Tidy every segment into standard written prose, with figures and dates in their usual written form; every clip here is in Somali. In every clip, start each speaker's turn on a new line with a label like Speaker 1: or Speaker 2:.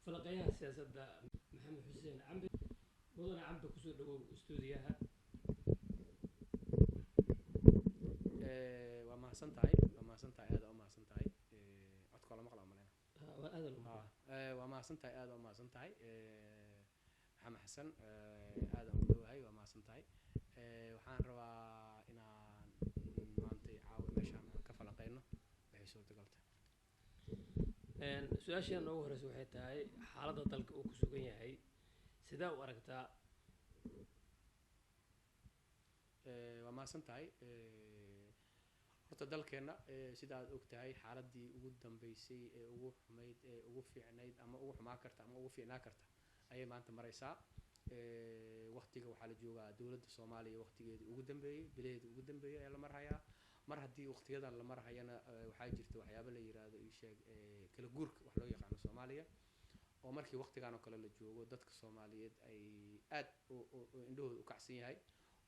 Speaker 1: فلقيها سياسة محمد حسين عمبي مدن عمبي كسو دغو استوديوها
Speaker 2: waa mahadsantahay aad u mahadsantahay codka la maqla malena
Speaker 1: هذا الموضوع
Speaker 2: waa mahadsantahay aad u mahadsantahay maxamed xasan aad aan u dhowahay waa mahadsantahay waxaan rabaa inaan maanta caawa meeshaan ka falaqeyno waxay suurtagalta
Speaker 1: su-aashan ugu horeysa waxay tahay xaaladda dalka uu ku sugan yahay sidaa u aragtaa
Speaker 2: waa mahadsantahay horta dalkeena sida aad ogtahay xaaladii ugu dambeysay ee ugu xumayd ee ugu fiicnayd ama ugu xumaan karta ama ugu fiicnaa karta ayay maanta maraysaa waqtiga waxaa la joogaa dowladda Soomaaliya waqtigeedii ugu dambeeyay bileedii ugu dambeeyay ayaa la marhayaa mar haddii waqtiyadan la marhayana waxaa jirta waxyaabo la yiraahdo ii sheeg kala guurka wax loo yaqaano Soomaaliya oo markii waqtigan oo kale la joogo dadka Soomaaliyeed ay aad indhahooda u kacsan yahay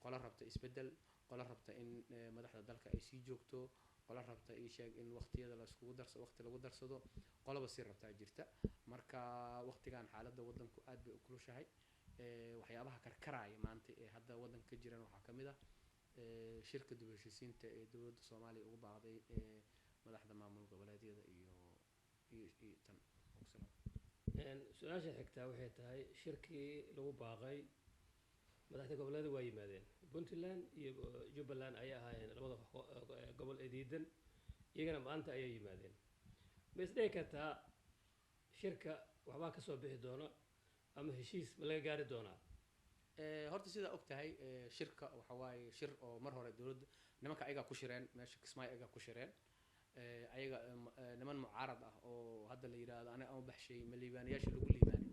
Speaker 2: qola rabta isbedel qola rabta in madaxda dalka ay sii joogto qola rabta ii sheeg in waqtiyada la isku darso waqti lagu darsado qolaba si rabta jirta marka waqtigan xaaladda wadanku aad bay u kulushahay waxyaabaha karkaraya maanta ee hadda wadanka ka jiraan waxaa kamid ah shirka dib u heshiisiinta ee dowladda Soomaaliya ugu baaqday madaxda maamul goboleedyada iyo tan
Speaker 1: su-aasha xigtaa waxay tahay shirkii lagu baaqay madaxda goboleeda waa yimaadeen Puntland iyo Jubbaland ayaa ahaayeen labada gobol ee diidan iyagana maanta ayay yimaadeen ma isdhihi kartaa shirka waxbaa ka soo bixi doona ama heshiis ma laga gaari doonaa
Speaker 2: horta sida ogtahay shirka waxa waaye shir oo mar hore dowladda nimanka ayaga ku shireen meesha Kismaayo ayaga ku shireen ayaga niman mucaarad ah oo hadda la yiraahdo aniga aan u baxshay maliibaanayaasha lagu liibaanay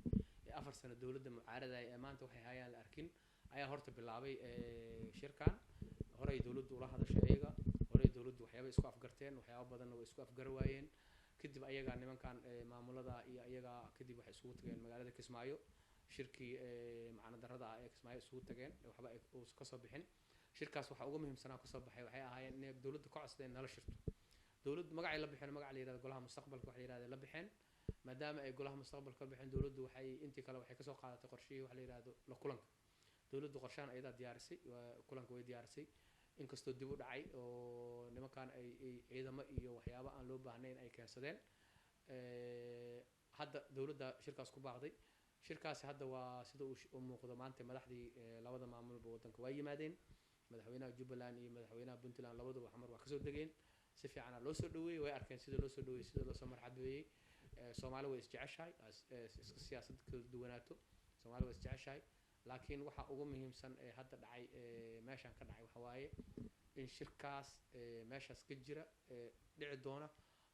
Speaker 2: ee 4 sano dowladda mucaarada ay maanta waxay hayaan la arkin ayaa horta bilaabay shirkan hore dowladdu ula hadashay ayaga hore dowladdu waxyaabo isku afgarteen waxyaabo badan oo isku afgar waayeen kadib ayaga nimankan maamulada iyo ayaga kadib waxay isugu tageen magaalada Kismaayo shirkii macna darrada ah ee Kismaayo isugu tageen waxba ay ka soo bixin shirkaas waxa ugu muhiimsanaa ka soo baxay waxay ahaayeen in dowladdu ka codsadeen nala shirto dowladdu magac ay la bixeen magac la yiraahdo golaha mustaqbalka waxa la yiraahdo la bixeen maadaama ay golaha mustaqbalka bixeen dowladdu waxay intii kale waxay ka soo qaadatay qorshihii waxa la yiraahdo la kulanka dowladdu qorshaan ayada diyaarisay kulanka way diyaarisay inkastoo dib u dhacay oo nimankan ay ciidamo iyo waxyaabo aan loo baahnayn ay keensadeen hadda dowladda shirkaas ku baaqday shirkaasi hadda waa sida uu muuqdo maanta madaxdii labada maamulba wadanka waa yimaadeen madaxweynaha Jubbaland iyo madaxweynaha Puntland labaduba xamar waa ka soo dageen si fiican loo soo dhaweeyay way arkeen sida loo soo dhaweeyay sida loo soo marxabeeyay Soomaaliya way isjeceshahay siyaasad kala duwanaato Soomaaliya way isjeceshahay laakiin waxa ugu muhiimsan ee hadda dhacay meeshan ka dhacay waxa waaye in shirkaas meeshaas ka jira dhici doona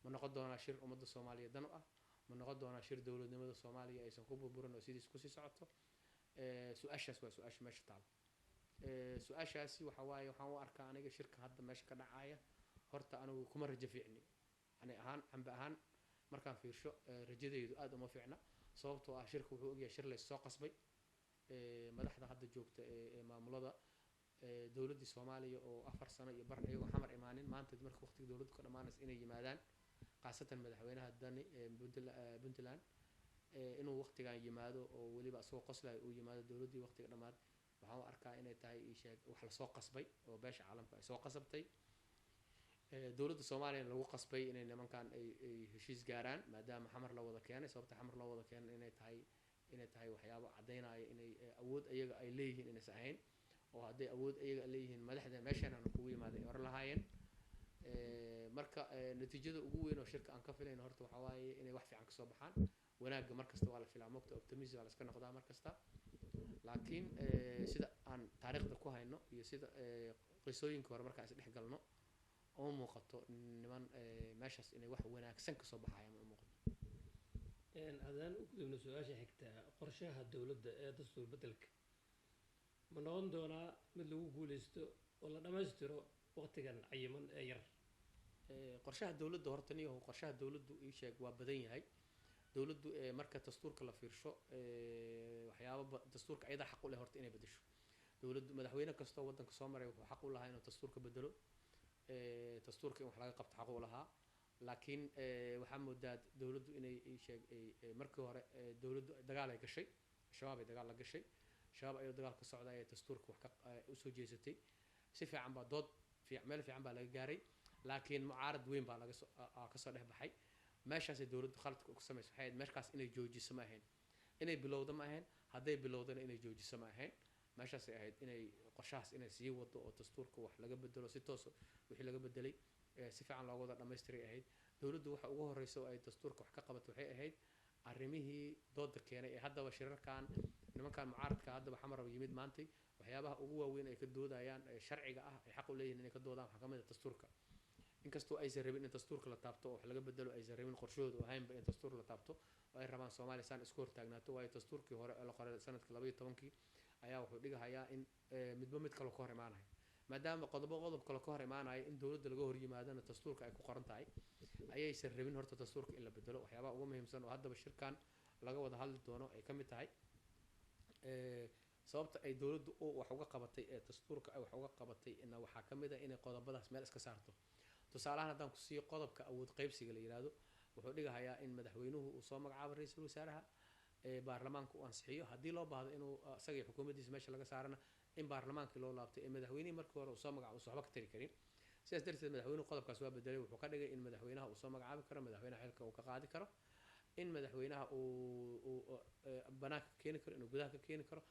Speaker 2: ma noqon doona shir ummadda Soomaaliyeed dan u ah ma noqon doona shir dowladnimada Soomaaliya aysan ku burburin oo sidiis ku sii socoto su'aashaas waa su'aasha meesha taal su'aashaasi waxa waaye waxaan u arkaa aniga shirka hadda meesha ka dhacaya horta anigu kuma rajo fiicni amba ahaan markaan fiirsho rajadaydu aad uma fiicna sababtoo ah shirka wuxuu ogyahay shir la soo qasbay madaxda hadda joogta ee maamulada dowladda Soomaaliya oo 4 sano iyo bar ayagoo xamar imaanin maanta markii waqtiga dowladdu ka dhamaanaysa inay yimaadaan qaasatan madaxweynaha dani Puntland inuu waqtigan yimaado oo waliba soo qoslay uu yimaado dowladdii waqtiga dhamaad waxaan u arkaa inay tahay sheeg wax la soo qasbay oo beesha caalamka ay soo qasabtay dowladda Soomaaliya lagu qasbay inay nimankan ay heshiis gaaraan maadaama xamar la wada keenay sababta xamar loo wada keenay inay tahay waxyaabo cadeynaya inay awood ayaga ay leeyihiin inay sahayn oo haday awood ayaga leeyihiin madaxda meeshan aan kugu yimaaday war lahaayeen marka natiijada ugu weyn oo shirka aan ka filayno horta waxa waaye inay wax fiican ka soo baxaan wanaaga markasta waa la filaa moogta optimism waa la iska noqdaa markasta laakiin sida aan taariikhda ku hayno iyo sida qisooyinka hore markaan is dhex galno oo muuqato niman meeshaas inay wax wanaagsan ka soo baxayaan oo muuqato
Speaker 1: hadaan u gudubno su-aasha xigta qorshaha dowladda ee dastuur bedelka ma noqon doonaa mid lagu guuleysto oo la dhammaystiro waqtigan cayiman ee yar
Speaker 2: qorshaha dowladda horta niyahow qorshaha dowladdu ii sheeg waa badan yahay dowladdu marka dastuurka la fiirsho dastuurka ayadaa xaq u leh horta inay bedesho dowladdu madaxweyne kastoo waddanka soo maray wuxuu xaq u lahaa inuu dastuurka bedelo dastuurka in wax laga qabto xaq u lahaa laakiin waxaa moodaa dowladdu inay ii sheeg markii hore dowladdu dagaal ay gashay shabaab ay dagaal la gashay shabaab ayuu dagaal ka socda ee dastuurka wax ka usoo jeesatay si fiican baa dood meel fiican baa laga gaaray laakiin mucaarad weyn baa kasoo dhex baxay meeshaasay dowladdu khaladka ku samayso waxay ahayd meeshaas inay joojiso ma ahayn inay bilowdo ma ahayn hadday bilowdana inay joojiso ma ahayn meeshaasay ahayd inay qorshahaas inay sii wado oo dastuurka wax laga bedelo si toos wixii laga bedelay si fiican looga wada dhammaystiray ahayd dowladdu waxa ugu horreysa oo ay dastuurka wax ka qabato waxay ahayd arrimihii dooda keenay ee haddaba shirarkan nimankan mucaaradka haddaba xamar yimid maantay waxyaabaha ugu waaweyn ay ka doodayaan sharciga ah ay xaq u leeyihiin inay ka doodaan waxaa ka mid ah dastuurka inkastoo aysan rabin in dastuurka la taabto oo wax laga bedelo aysan rabin qorshahoodu ahaynba in dastuur la taabto oo ay rabaan soomaaliya saan isku hortaagnaato waayo dastuurkii hore ee la qoray sanadka 12 ayaa wuxuu dhigahayaa in midba mid kale ka hor imaanayo maadaama qodob kale ka hor imaanayo in dowladda laga hor yimaadana dastuurka ay ku qoran tahay ayaysan rabin horta dastuurka in la bedelo waxyaabaha ugu muhiimsan oo haddaba shirkan laga wada hadli doono ay ka mid tahay sababta ay dowladdu wax uga qabatay ee dastuurka ay wax uga qabatay ina waxaa ka mid ah inay qodobadaas meel iska saarto tusaalahaan haddaan ku siiyo qodobka awood qaybsiga la yiraahdo wuxuu dhigahayaa in madaxweynuhu uu soo magacaabo ra'iisul wasaaraha baarlamaanka uu ansixiyo haddii loo baahdo inuu isaga xukuumaddiisa meesha laga saarana in baarlamaankii loo laabtay ee madaxweynihii markii hore uu soo magacaabo waxba ka tari karin sidaas darteed madaxweynuhu qodobkaas waa bedelay wuxuu ka dhigay in madaxweynaha uu soo magacaabi karo madaxweynaha xilka uu ka qaadi karo in madaxweynaha uu banaanka ka keeni karo inuu gudaha ka keeni karo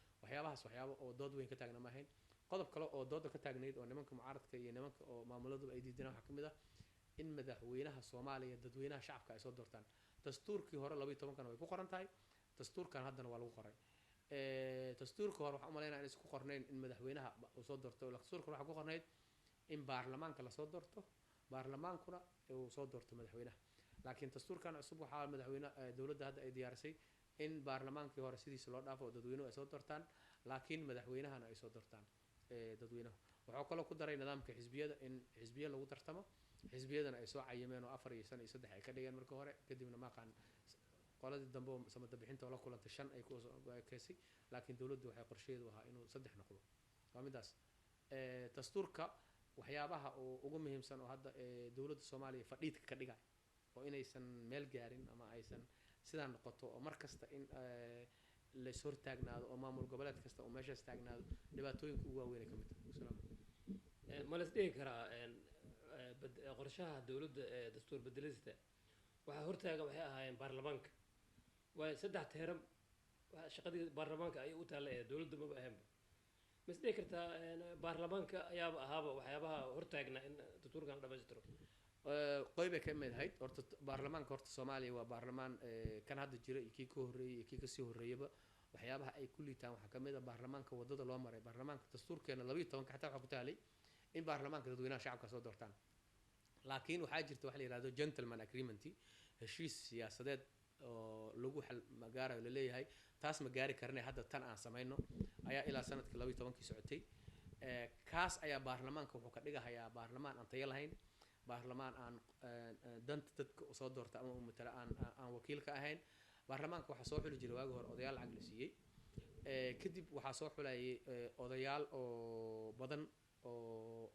Speaker 2: waxyaabo oo dood weyn ka taagna ma ahayn qodob kale oo dooda ka taagnayd oo nimanka mucaaradka iyo nimanka oo maamuladuba ay diideen waxaa ka mid ah in madaxweynaha Soomaaliya dadweynaha shacabka ay soo doortaan dastuurkii hore 12 way ku qoran tahay dastuurkan haddana waa lagu qoray dastuurka hore waxaan u maleynayaa in isku qornayn in madaxweynaha uu soo doorto dastuurka waxaa ku qornayd in baarlamaanka la soo doorto baarlamaankuna uu soo doorto madaxweynaha laakiin dastuurkan cusub waxaa madaxweyne dowladda hadda ay diyaarisay in baarlamaankii hore sidiisa loo dhaafo oo dadweynuhu ay soo doortaan laakiin madaxweynahana ay soo doortaan dadweynaha waxaa kaloo ku daray nidaamka xisbiyada in xisbiya lagu tartamo xisbiyadana ay soo cayimeen oo 4 iyo 5 iyo 3 ay ka dhigeen markii hore kadibna ma qaan qoladii dambe oo samada bixinta la kulantay 5 ay ku keesay laakiin dowladdu waxay qorsheedu ahaa inuu 3 noqdo waa midaas dastuurka waxyaabaha ugu muhiimsan oo hadda dowladda Soomaaliya fadhiidka ka dhigay oo inaysan meel gaarin ama aysan sidaan noqoto oo mar kasta in la soo taagnaado oo maamul goboleed kasta oo meeshaas taagnaado dhibaatooyinka ugu waaweyn ay ka mid tahay
Speaker 1: ma la isdhihi karaa qorshaha dowladda ee dastuur bedelista waxaa hortaaga waxay ahaayeen baarlamaanka waayo 3 teeram shaqadii baarlamaanka ay u taalla ee dowladda maba ahaynba ma isdhihi kartaa baarlamaanka ayaaba ahaaba waxyaabaha hortaagna in dastuurkan dhammaystiro
Speaker 2: qoybay ka mid ahayd horta baarlamaanka horta Soomaaliya waa baarlamaan kan hadda jira iyo kii ka horreeyay iyo kii ka sii horreeyaba waxyaabaha ay ku liitaan waxaa ka mid ah baarlamaanka wadada loo maray baarlamaanka dastuurkeena 12 xataa waxa ku taalay in baarlamaanka dadweynaha shacabka soo doortaan laakiin waxaa jirta wax la yiraahdo gentleman agreement heshiis siyaasadeed oo lagu xal magaarayo la leeyahay taas ma gaari karnay hadda tan aan sameeyno ayaa ilaa sanadkii 12 socotay kaas ayaa baarlamaanka wuxuu ka dhigayaa baarlamaan aan tayo lahayn baarlamaan aan danta dadka soo doorta ama matala aan wakiil ka ahayn baarlamaanka waxa soo xuli jiray waagi hore odayaal lacag la siiyay kadib waxa soo xulayay odayaal oo badan oo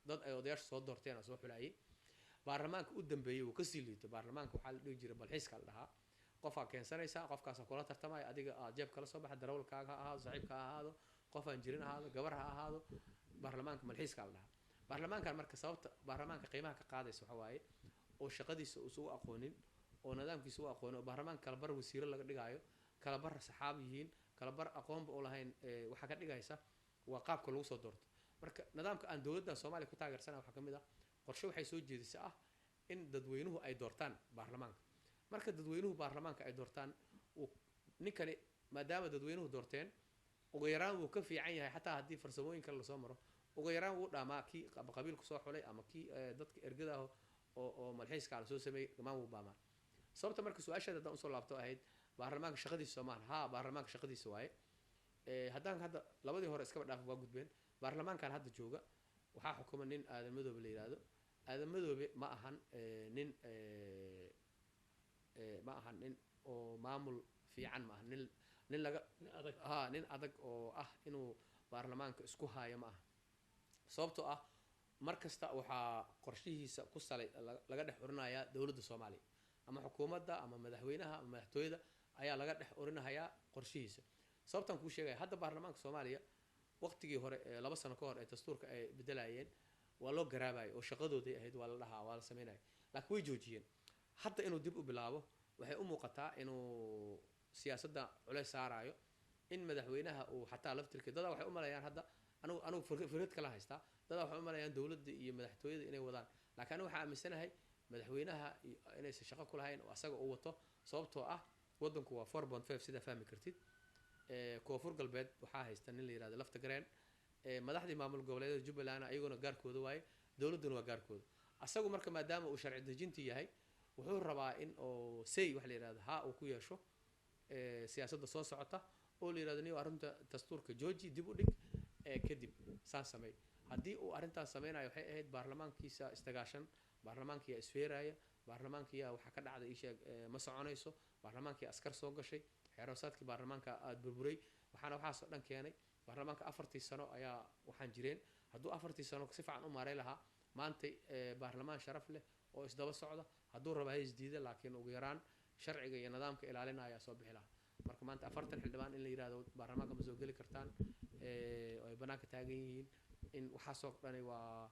Speaker 2: dad ay odayaasha soo doorteen soo xulayay baarlamaanka u dambeeyay uu ka sii liito baarlamaanka waxa la dhigi jiray balxiiska la dhahaa qof aan keensanaysa qofkaas kula tartamay adiga jeeb kala soo baxa darawalkaaga ha ahaado saaxiibka ha ahaado qof aan jirin ahaado gabar ha ahaado baarlamaanka malxiiska la dhahaa baarlamaankan marka sababta baarlamaanka qiimaha ka qaadaysa waxa waaye oo shaqadiisa uu soo aqoonin oo nidaamkiisa uu aqoonin oo baarlamaanka kala bar wasiiro laga dhigayo kala bar saxaab yihiin kala bar aqoonba oo lahayn waxa ka dhigaysa waa qaabka lagu soo doorto marka nidaamka aan dowladda Soomaaliya ku taageersanaa waxa kamid ah qorshe waxay soo jeedisay ah in dadweynuhu ay doortaan baarlamaanka marka dadweynuhu baarlamaanka ay doortaan ninkani maadaama dadweynuhu doorteen ugu yaraan wuu ka fiican yahay xataa haddii farsamooyinka la soo maro ugu yaraan wuu dhaamaa kii qabiilku soo xulay ama kii dadka ergada ah oo malxiiska la soo sameeyay gamaan wuu baamaa sababta marka su'aashaada hadaan usoo laabto ahayd baarlamaanka shaqadiisa Soomaaliya ha baarlamaanka shaqadiisa waaye haddaan hadda labadii hore iska dhaaf waa gudbeen baarlamaankan hadda jooga waxaa xukuma nin aadan madoob la yiraahdo aadan madoobe ma ahan nin ma ahan nin oo maamul fiican ma ahan nin laga
Speaker 1: adag
Speaker 2: nin adag oo ah inuu baarlamaanka isku haayo ma aha sababtoo ah mar kasta waxaa qorshihiisa ku salay laga dhex urinayaa dowladda soomaaliya ama xukuumadda ama madaxweynaha ama madaxtooyada ayaa laga dhex urinahayaa qorshihiisa sababtaan kuu sheegaya hadda baarlamaanka soomaaliya waqtigii hore 2 sano ka hor ee dastuurka ay bedelayeen waa loo garaabayay oo shaqadooday ahayd waa la dhahaa waa la sameynaya laakiin way joojiyeen hadda inuu dib u bilaabo waxay u muuqataa inuu siyaasadda culays saarayo in madaxweynaha uu xataa laftirka dada waxay u maleeyaan hadda anigu fikrad kala haystaa dada waxay u maleeyaan dowladda iyo madaxtooyada inay wadaan laakiin anigu waxaan aaminsanahay madaxweynaha inaysan shaqo ku lahayn oo asaga u wato sababtoo ah waddanku waa 4.5 sida fahmi kartid koonfur galbeed waxaa haysta nin la yiraahdo lafta gareen madaxdii maamul goboleedyada Jubbaland ayaguna gaarkooda waaye dowladuna waa gaarkooda asagu marka maadaama uu sharci dejintii yahay wuxuu rabaa in oo say wax la yiraahdo uu ku yeesho siyaasadda soo socota oo la yiraahdo niyo arrinta dastuurka jooji dib u dhig kadib saan samey haddii uu arrintaas sameynayo waxay ahayd baarlamaankiisa istagaashan baarlamaankiya isfeeraya baarlamaankiya waxaa ka dhacday isheeg ma soconayso baarlamaankii askar soo gashay xeeroosaadkii baarlamaanka aada burburay waxaasoo dhan keenay baarlamaanka 4 sano ayaa waxaan jireen hadduu 4 sano si fiican u maaray lahaa maanta baarlamaan sharaf leh oo isdaba socda hadduu raba hay isdiida laakiin ugu yaraan sharciga iyo nidaamka ilaalinaya soo bixi lahaa marka maanta 40 xildhibaan in la yiraahdo baarlamaanka ma soo geli kartaan oo ay banaanka taagan yihiin in waxaasoo dhan waa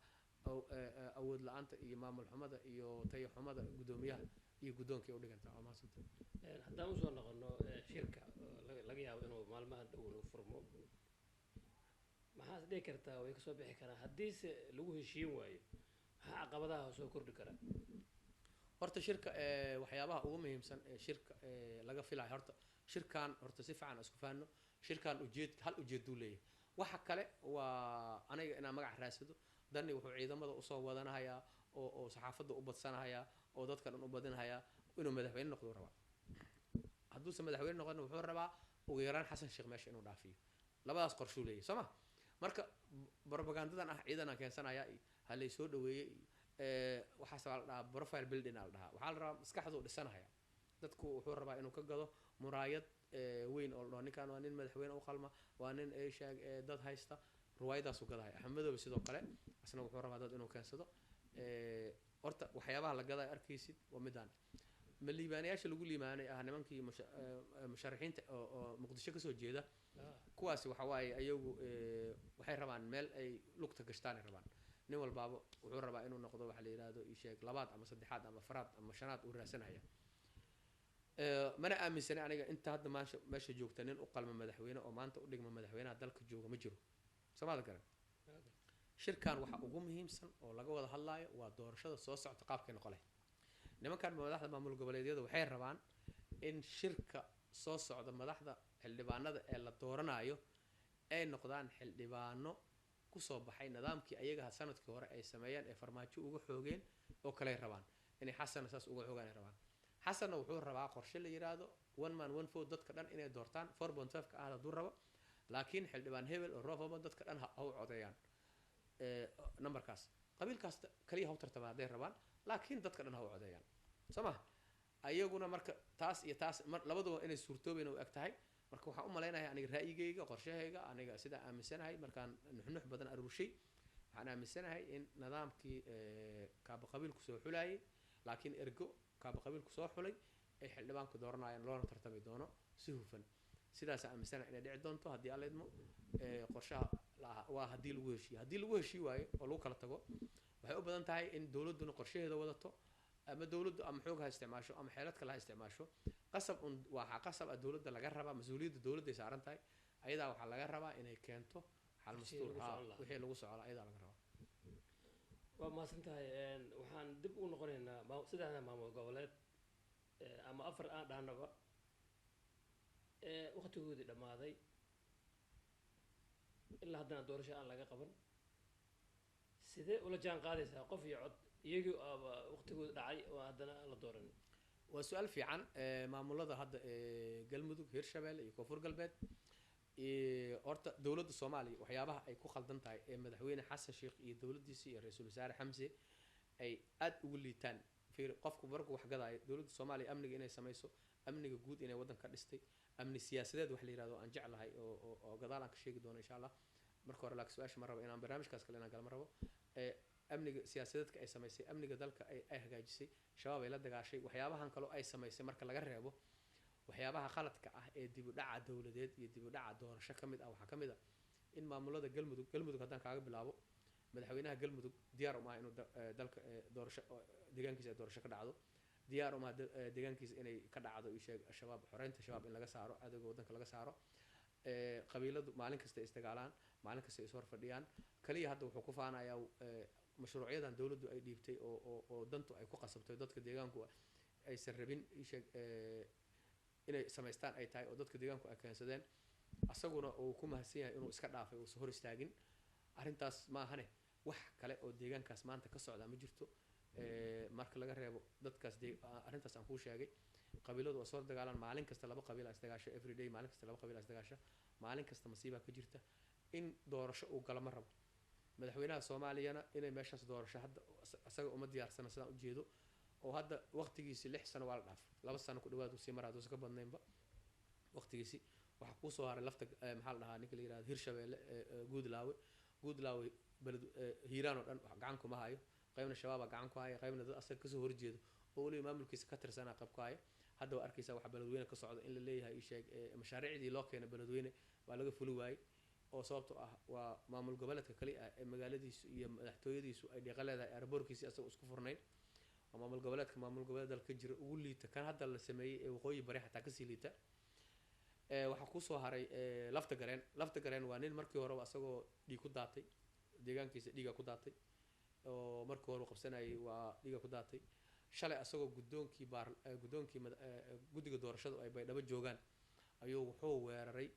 Speaker 2: awood la'aanta iyo maamul xumada iyo tayo xumada gudoomiyaha iyo gudoonka u dhiganta waa maasanta
Speaker 1: haddaan usoo noqono shirka laga yaabo inuu maalmaha dhow uu furmo maxaad dhihi kartaa way kasoo bixi karaan haddiise lagu heshiin waayo maxaa caqabadaha soo kordhi kara
Speaker 2: horta shirka waxyaabaha ugu muhiimsan ee shirka laga filayo horta shirkan horta si fiican isku fahanno shirkan hal ujeeduu leeyahay waxa kale waa aniga inaan magac raadsado dani wuxuu ciidamada usoo wadanahayaa oo saxaafadda u badsanahayaa oo dadka dhan u badinahayaa inuu madaxweyne noqdo rabaa hadduuse madaxweyne noqon wuxuu rabaa ugu yaraan xasan sheekh meesha inuu dhaafiyo labadaas qorshuu leeyahay soo ma marka propagandadan ah ciidanaan keensanayaa iyo ha lay soo dhaweeyey iyo waxaas la dhahaa profile building la dhahaa waxaa la rabaa maskaxdu dhisanaya dadku wuxuu rabaa inuu ka gado muraayad weyn oo dhaho ninkan waa nin madaxweyne u qalma waa nin eeshaag dad haysta ruwaayadaasu gadahaya axmedoobe sidoo kale isna wuxuu rabaa dad inuu keensado horta waxyaabaha la gaday arkaysid waa midaan ma liibaanayaasha lagu liibaanay ah nimankii musharaxiinta oo muqdisho kasoo jeeda kuwaasi waxa waaye ayagu waxay rabaan meel ay lugta gashtaan ay rabaan nin walbaaba wuxuu rabaa inuu noqdo waxa la yiraahdo isheeg labaad ama saddexaad ama afraad ama shanaad uu raasanaya mana aaminsani aniga inta hadda meesha joogta nin u qalma madaxweyne oo maanta u dhigma madaxweynaha dalka jooga ma jiro soomaad garan shirkan waxa ugu muhiimsan oo laga wada hadlayo waa doorashada soo socota qaabkay noqon lahayd nimankan madaxda maamul goboleedyada waxay rabaan in shirka soo socda madaxda xildhibaanada ee la dooranayo ay noqdaan xildhibaano kusoo baxay nidaamkii ayaga sanadkii hore ay sameeyeen ee farmaajo uga xoogeen oo kale rabaan inay xasan saas uga xoogaan ay rabaan xasanna wuxuu rabaa qorshe la yiraahdo one man one vote dadka dhan inay doortaan 4.5 ka ah hadduu rabo laakiin xildhibaan hebel oo roofaba dadka dhan ha u codeeyaan numberkaas qabiilkaas kaliya ha u tartamaan hadday rabaan laakiin dadka dhan ha u codeeyaan soo ma ayaguna marka taas iyo taas labaduba inay suurtoobeen u eg tahay marka waxaan u malaynayaa aniga ra'yigayga qorshahayga aniga sida aaminsanahay markaan nuxnux badan aruurshay waxaan aaminsanahay in nidaamkii kaaba qabiilku soo xulayay laakiin ergo kaaba qabiilku soo xulay ay xildhibaanku dooranayaan loona tartami doono si hufan sidaas aaminsanahay inay dhici doonto haddii alla idmo qorshaha waa haddii lagu heshiiyo waayo oo lagu kala tago waxay u badan tahay in dowladduna qorshaheeda wadato ama dowladdu ama xoog ha isticmaasho ama xeelad kale ha isticmaasho qasab waxaa qasab ah dowladda laga rabaa mas-uuliyadda dowladday saaran tahay ayadaa waxaa laga rabaa inay keento xal mastuur wixii lagu socda ayadaa laga rabaa
Speaker 1: waa mahadsan tahay waxaan dib u noqonaynaa saddexda maamul goboleed ama 4 aan dhahnaba waqtigoodii dhammaaday ilaa haddana doorasho aan laga qaban sidee ula jaan qaadaysaa qof iyo cod iyagii waqtigooda dhacay oo haddana la dooran
Speaker 2: waa su-aal fiican maamulada hadda galmudug hirshabelle iyo koonfur galbeed horta dowladda soomaaliya waxyaabaha ay ku khaldan tahay ee madaxweyne xasan sheekh iyo dowladdiisa iyo ra-iisul wasaare xamse ay aad ugu liitaan fiir qofku markuu wax gadaayo dowladda Soomaaliya amniga inay samayso amniga guud inay wadanka dhistay amni siyaasadeed wax la yiraahdo aan jeclahay oo gadaal aan ka sheegi doono insha Allah marka hore laakiin su'aasha ma rabo inaan barnaamijkaas kale inaan galma rabo amniga siyaasadeedka ay samaysay amniga dalka ay hagaajisay shabaab ay la dagaashay waxyaabahan kale ay samaysay marka laga reebo waxyaabaha qaladka ah ee dib u dhaca dawladeed iyo dib u dhaca doorasho kamid ah waxa kamid ah in maamulada galmudug haddaan kaaga bilaabo madaxweynaha galmudug diyaar uma inuu dalka doorasho deegaankiisa doorasho ka dhacdo diyaar uma deegaankiisa inay ka dhacdo isheeg shabaab xoreynta shabaab in laga saaro adeega wadanka laga saaro qabiiladu maalin kasta isdagaalaan maalin kasta is hor fadhiyaan kaliya hadda wuxuu ku faanayaa mashruucyadan dawladdu ay dhiibtay oo dantu ay ku qasabtay dadka deegaanku aysan rabin isheeg inay samaystaan ay tahay oo dadka deegaanku ay keensadeen asaguna uu ku mahadsan yahay inuu iska dhaafay oo hor istaagin arrintaas ma ahane wax kale oo deegaankaas maanta ka socda ma jirto marka laga reebo dadkaas arrintaas aan kuu sheegay qabiiladu waa soo dagaalaan maalin kasta laba qabiil is dagaasho every day maalin kasta laba qabiil is dagaasho maalin kasta masiiba ka jirta in doorasho uu gala ma rabo madaxweynaha Soomaaliyana inay meeshaas doorasho hadda asaga uma diyaarsana sidaan u jeedo oo hadda waqtigiisi 6 sano waa la dhaaf 2 sano ku dhawaad uu sii maraado iska badnaynba waqtigiisi waxa ku soo haray lafta maxaa la dhahaa ninka la yiraahdo Hirshabeelle Guudlaawe balad Hiiraan oo dhan wax gacan kuma hayo qaybna shabaab gacan ku haya qaybna dad asaga ka soo horjeedo oo wali maamulkiisa ka tirsanaa qabka haya hadda waa arkaysaa wax baladweyne ka socdo in la leeyahay sheeg mashaariicdii loo keenay baladweyne waa laga fuli waayay oo sababtoo ah waa maamul goboleedka kali ah ee magaaladiisu iyo madaxtooyadiisu ay dhaqaleedahay airportkiisa asoo isku furnayn maamul goboleed dalka jira ugu liita kan hadda la sameeyay ee waqooyi bari xataa ka sii liita waxa ku soo haray lafta gareen waa nin markii hore asagoo dhiig ku daatay deegaankiisa dhiiga ku daatay oo markii hore qabsanayay waa dhiiga ku daatay shalay asagoo gudoonkii guddiga doorashadu ay baydhabo joogaan ayuu wuxuu weeraray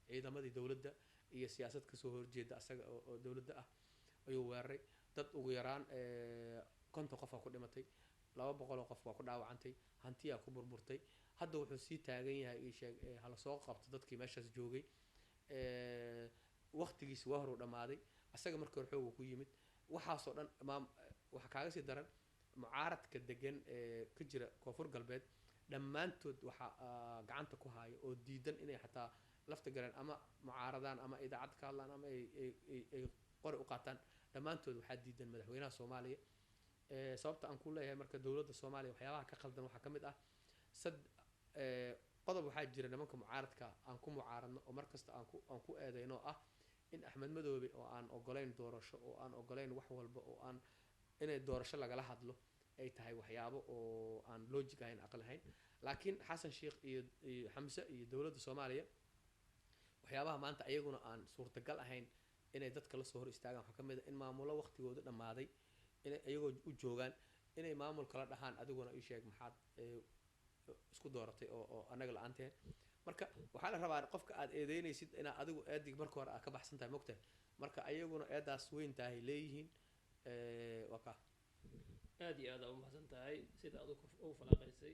Speaker 2: ciidamadii dawladda iyo siyaasad ka soo horjeeda asaga oo dawladda ah ayuu weeraray dad ugu yaraan 50 qof ku dhimatay 200 qof waa ku dhaawacantay hantiya ku burburtay hadda wuxuu sii taagan yahay sheeg hala soo qabto dadkii meeshaas joogay waqtigiisa waa hor u dhamaaday asaga markii hore xoog ku yimid waxaasoo dhan waxa kaaga sii daran mucaaradka degan ka jira koonfur galbeed dhammaantood waxa gacanta ku haya oo diidan inay xataa lafta garan ama mucaaradaan ama idaacad ka hadlaan ama ay qori u qaataan dhammaantood waxa diidan madaxweynaha Soomaaliya sababta aan ku leeyahay marka dawladda Soomaaliya waxyaabaha ka qaldan waxa kamid ah qodob waxaa jira nimanka mucaaradka aan ku mucaaradno oo markasta aan ku eedeyno ah in Axmed Madoobe oo aan ogoleyn doorasho oo aan ogoleyn wax walba oo aan inay doorasho lagala hadlo ay tahay waxyaabo oo aan logic ahayn aqal ahayn laakiin Xasan Sheekh iyo Xamse iyo dawladda Soomaaliya waxyaabaha maanta ayaguna aan suurtagal ahayn inay dadka la soo hor istaagaan waxa kamid ah in maamulo waqtigooda dhamaaday inay ayagoo u joogaan inay maamul kala dhaxaan adiguna ii sheeg maxaad isku dooratay oo anaga la'aanteen marka waxa la rabaa qofka aad eedeynaysid ina adigu eedig marka hore ka baxsan tahay mogtahay marka ayaguna eedaas weyn tahay leeyihiin waka
Speaker 1: aad iyo aad u mahadsan tahay sida aad u falaaqaysay